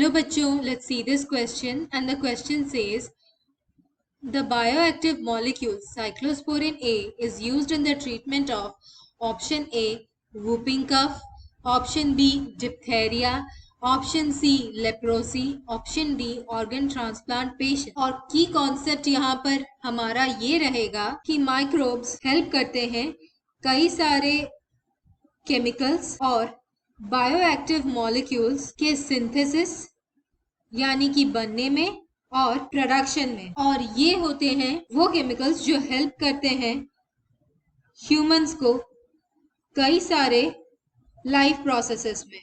Hello bachcho, let's see this question, and the question says the bioactive molecule cyclosporin A is used in the treatment of option A whooping cough, option B diphtheria, option C leprosy, option D organ transplant patient. और की concept यहाँ पर हमारा ये रहेगा कि microbes help करते हैं कई सारे केमिकल्स और बायोएक्टिव मॉलिक्यूल्स के सिंथेसिस यानी कि बनने में और प्रोडक्शन में, और ये होते हैं वो केमिकल्स जो हेल्प करते हैं ह्यूमंस को कई सारे लाइफ प्रोसेसेस में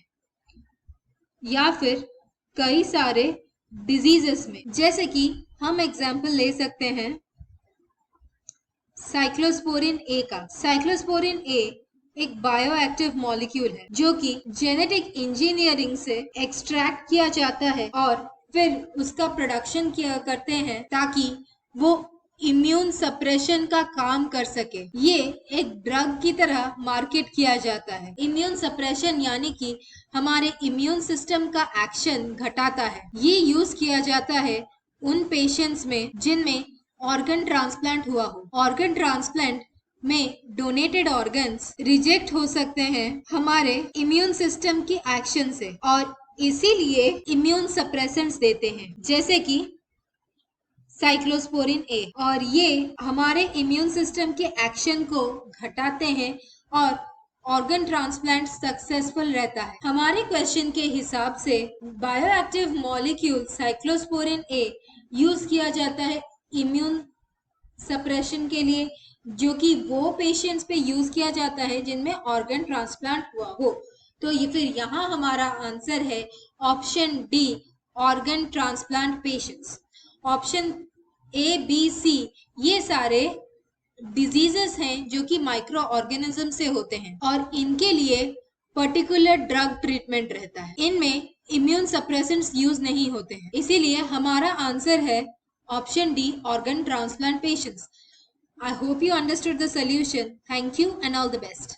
या फिर कई सारे डिजीजेस में। जैसे कि हम एग्जाम्पल ले सकते हैं साइक्लोस्पोरिन ए का। साइक्लोस्पोरिन ए एक बायोएक्टिव मॉलिक्यूल है जो कि जेनेटिक इंजीनियरिंग से एक्सट्रैक्ट किया जाता है और फिर उसका प्रोडक्शन किया करते हैं ताकि वो इम्यून सप्रेशन का काम कर सके। ये एक ड्रग की तरह मार्केट किया जाता है। इम्यून सप्रेशन यानी कि हमारे इम्यून सिस्टम का एक्शन घटाता है। ये यूज किया जाता है उन पेशेंट्स में जिनमें ऑर्गन ट्रांसप्लांट हुआ हो। ऑर्गन ट्रांसप्लांट में डोनेटेड ऑर्गन्स रिजेक्ट हो सकते हैं हमारे इम्यून सिस्टम की एक्शन से, और इसीलिए इम्यून सप्रेसेंट्स देते हैं जैसे कि साइक्लोस्पोरिन ए, और ये हमारे इम्यून सिस्टम के एक्शन को घटाते हैं और ऑर्गन ट्रांसप्लांट सक्सेसफुल रहता है। हमारे क्वेश्चन के हिसाब से बायोएक्टिव मॉलिक्यूल साइक्लोस्पोरिन ए यूज किया जाता है इम्यून सप्रेशन के लिए, जो कि वो पेशेंट्स पे यूज किया जाता है जिनमें ऑर्गन ट्रांसप्लांट हुआ हो। तो ये फिर यहाँ हमारा आंसर है option D organ transplant patients. Option A B C ये सारे डिजीजेस हैं जो कि माइक्रो ऑर्गेनिज्म से होते हैं और इनके लिए पर्टिकुलर ड्रग ट्रीटमेंट रहता है। इनमें इम्यून सप्रेसेंट्स यूज नहीं होते हैं, इसीलिए हमारा आंसर है option D organ transplant patients. I hope you understood the solution. Thank you and all the best.